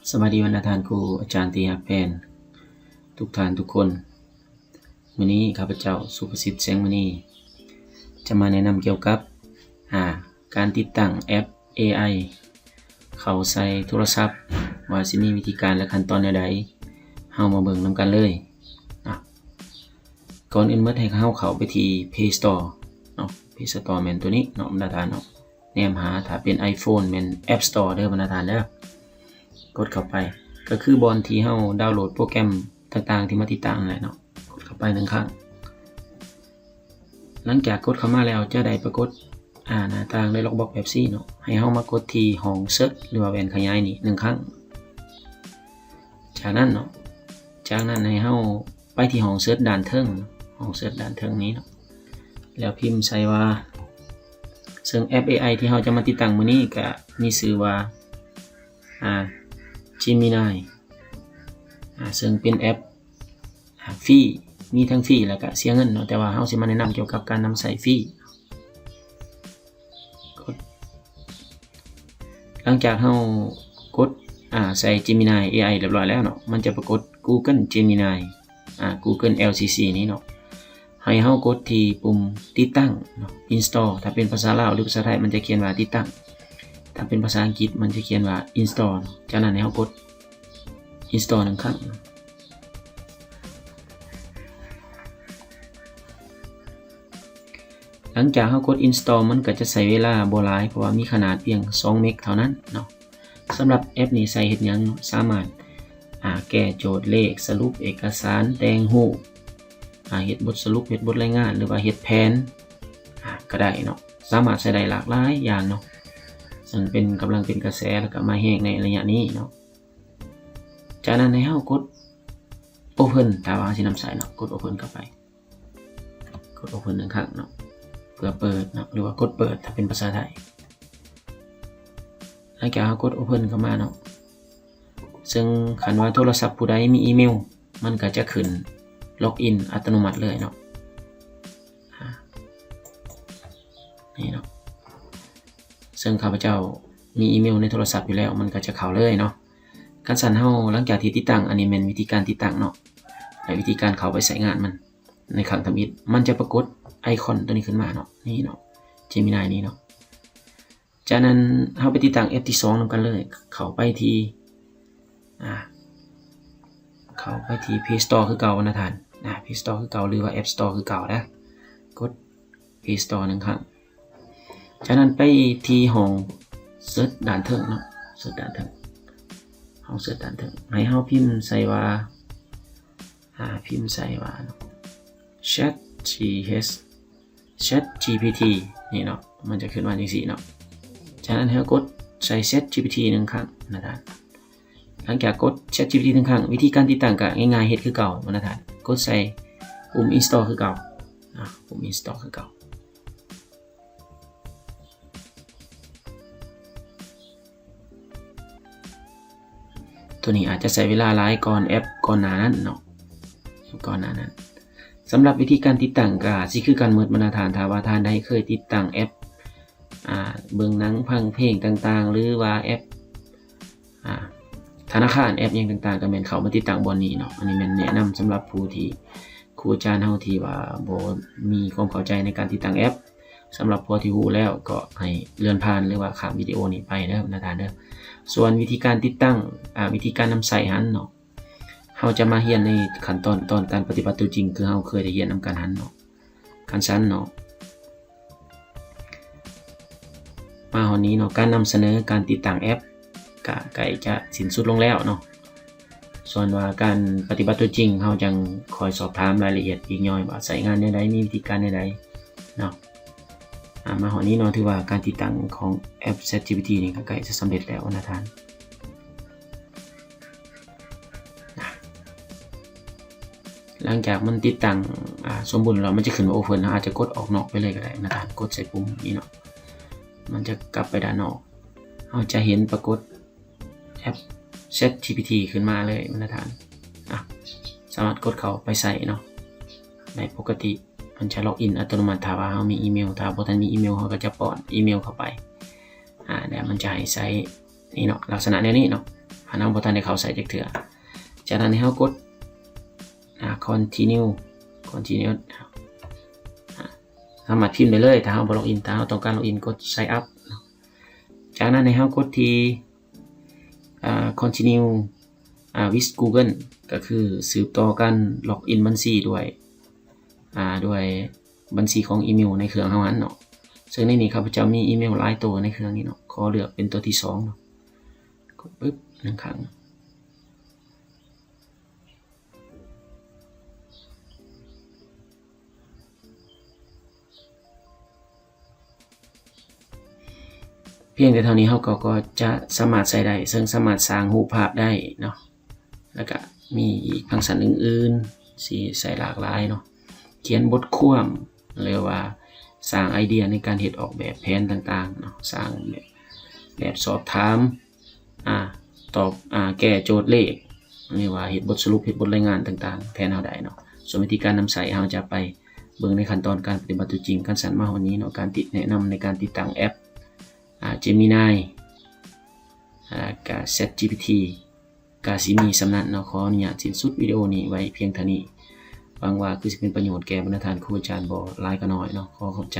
สวัสดีวันอาจารย์ครูอาจารย์ที่ฮักแพงทุกท่านทุกคนมื้อนี้ข้าพเจ้าสุภสิทธิ์แสงมณีจะมาแนะนำเกี่ยวกับการติดตั้งแอป AI เข้าใส่โทรศัพท์ว่าสิมีวิธีการและขั้นตอนใดๆเฮามาเบิ่งนำกันเลยก่อนอื่นให้เฮาเข้าไปที่ Play Store เนาะ Play Store แม่นตัวนี้เนาะบรรดาท่านเนาะแนมหาถ้าเป็น iPhone แม่น App Store เด้อบรรดาท่านเด้อกดเข้าไปก็คือบอนที่เฮาดาวน์โหลดโปรแกรมต่างๆที่มาติดตั้งนั่นแหละเนาะกดเข้าไป1ครั้งหลังจากกดเข้ามาแล้วจะได้ปรากฏหน้าต่างในล็อกบ็อกแบบซี่เนาะให้เฮามากดที่ห้องเซิร์ชหรือว่าแว่นขยายนี่1ครั้งจากนั้นให้เฮาไปที่ห้องเซิร์ชด้านเทิงห้องเซิร์ชด้านเทิงนี้เนาะแล้วพิมพ์ใส่ว่าซึ่งแอป AI ที่เฮาจะมาติดตั้งมื้อนี้ก็มีชื่อว่าGemini ซึ่งเป็นแอปฟรีมีทั้งฟรีแล้วก็เสียเงินเนาะแต่ว่าเฮาสิมาแนะนำเกี่ยวกับการนำใช้ฟรีหลังจากเฮากดใส่ Gemini AI เรียบร้อยแล้วเนาะมันจะปรากฏ Google Gemini Google LCC นี้เนาะให้เฮากดที่ปุ่มติดตั้งเนาะ Install ถ้าเป็นภาษาลาวหรือภาษาไทยมันจะเขียนว่าติดตั้งถ้าเป็นภาษาอังกฤษมันจะเขียนว่า install จากนั้นให้เรากด install 1ครั้งหลังจากเรากด install มันก็จะใช้เวลาบ่หลายเพราะว่ามีขนาดเพียง2เมกเท่านั้นเนาะสำหรับแอปนี้ใช้เฮ็ดหยังสามารถแก้โจทย์เลขสรุปเอกสารแต่งรูปเฮ็ดบทสรุปเฮ็ดบทรายงานหรือว่าเฮ็ดแผนก็ได้เนาะสามารถใช้ได้หลากหลายอย่างเนาะซึ่งกำลังเป็นกระแสแล้วก็มาแห้งในระยะนี้เนาะจากนั้นให้เฮากด Open ถ้าว่าสินำใส่เนาะกด Open เข้าไปกด Open 1ครั้งเนาะเพื่อเปิดเนาะหรือว่ากดเปิดถ้าเป็นภาษาไทยหลังจากเฮากด Open เข้ามาเนาะซึ่งคันว่าโทรศัพท์ผู้ใดมีอีเมลมันก็จะขึ้นล็อกอินอัตโนมัติเลยเนาะนี่เนาะซึ่งข้าพเจ้ามีอีเมลในโทรศัพท์อยู่แล้วมันก็จะเข้าเลยเนาะการสั่นเฮาหลังจากที่ติดตั้งอันนี้เป็นวิธีการติดตั้งเนาะและวิธีการเข้าไปใช้งานมันในครั้งทำอิฐมันจะปรากฏไอคอนตัวนี้ขึ้นมาเนาะนี่เนาะ Gemini นี้เนาะจากนั้นเฮาไปติดตั้งแอปที่2นำกันเลยเข้าไปที่Play Store คือเก่านะท่านPlay Store คือเก่าหรือว่า App Store คือเก่านะกด Play Store 1ครั้งจากนั้นไปที่ห้องเซิร์ชด้านเทิงเนาะเซิร์ชด้านเทิงห้องเซิร์ชด้านเทิงให้เฮาพิมพ์ใส่ว่าChatGPT นี่เนาะมันจะขึ้นมาจังซี่เนาะจากนั้นให้กดใส่ ChatGPT 1ครั้งนะท่านหลังจากกด ChatGPT 1ครั้งวิธีการติดตั้งก็ง่ายๆเฮ็ดคือเก่านะท่านกดใส่ปุ่ม Install คือเก่าปุ่ม Install คือเก่าตัวนี้อาจจะใช้เวลาหลายก่อนแอปก่อนหน้านั้นเนาะสำหรับวิธีการติดตั้งก็สิคือการเมิดบรรณาฐานถ้าว่าท่านใดเคยติดตั้งแอปเบิ่งหนังฟังเพลงต่างๆหรือว่าแอปธนาคารแอปหยังต่างๆก็แม่นเข้ามาติดตั้งบนนี้เนาะอันนี้แม่นแนะนำสำหรับผู้ที่ครูอาจารย์เฮาที่ว่าบ่มีความเข้าใจในการติดตั้งแอปสำหรับผู้ที่รู้แล้วก็ให้เลื่อนผ่านหรือว่าข้ามวิดีโอนี้ไปเด้อนะท่านเด้อส่วนวิธีการติดตั้งวิธีการนำใส่หันเนาะเฮาจะมาเรียนในขั้นตอนการปฏิบัติตัวจริงคือเฮาเคยได้เรียนนำกันหันเนาะการชั้นเนาะมาวันนี้เนาะการนำเสนอการติดตั้งแอปก็ใกล้จะสิ้นสุดลงแล้วเนาะส่วนว่าการปฏิบัติตัวจริงเฮาจังคอยสอบถามรายละเอียดอีกย่อยว่าใช้งานใดๆมีวิธีการใดๆเนาะมาหอนี้เนาะถือว่าการติดตั้งของแอป ChatGPT นี่ก็ใกล้จะสำเร็จแล้วนะท่านหลังจากมันติดตั้งสมบูรณ์แล้วมันจะขึ้นว่า Open อาจจะกดออกนอกไปเลยก็ได้นะท่านกดใส่ปุ่มนี้เนาะมันจะกลับไปด้านนอกเราจะเห็นปรากฏแอป ChatGPT ขึ้นมาเลยนะท่านสามารถกดเข้าไปใส่เนาะในปกติมันจะล็อกอินอัตโนมัติถ้าว่าเรามีอีเมลถ้าบ่ทันมีอีเมลเราก็จะป้อนอีเมลเข้าไปเดี๋ยวมันจะให้ใช้นี่เนาะลักษณะแนวนี้เนาะ หากเราบ่ทันได้เข้าใส่จักเทื่อจากนั้นให้เรากดcontinue สามารถพิมพ์ได้เลยถ้าเราบ่ล็อกอินถ้าเราต้องการล็อกอินกด sign up จากนั้นให้เรากดที่continue with Google ก็คือสืบต่อการล็อกอินบัญชีด้วยบัญชีของอีเมลในเครื่องเฮานั้นเนาะซึ่งในนี้ข้าพเจ้ามีอีเมลหลายตัวในเครื่องนี้เนาะขอเลือกเป็นตัวที่2เนาะกดปึ๊บ1ครั้งเพียงแต่เท่านี้เราก็จะสามารถใส่ได้ซึ่งสามารถสร้างรูปภาพได้เนาะแล้วก็มีอีกฟังก์ชันอื่นๆที่ใส่หลากหลายเนาะเขียนบทความหรือว่าสร้างไอเดียในการเฮ็ดออกแบบแผนต่างๆเนาะสร้างแบบสอบถามตอบแก้โจทย์เลขหรือว่าเฮ็ดบทสรุปเฮ็ดบทรายงานต่างๆแทนเฮาได้เนาะส่วนวิธีการนำใส่เฮาจะไปเบิ่งในขั้นตอนการปฏิบัติจริงกันสั่นมาวันนี้เนาะการแนะนำในการติดตั้งแอปGemini กับ ChatGPT ก็สิมีสำนักเนาะขออนุญาตสิ้นสุดวิดีโอนี้ไว้เพียงเท่านี้หวังว่าคือสิเป็นประโยชน์แก่บรรดาท่านครูอาจารย์บ่หลายก็น้อยเนาะขอขอบใจ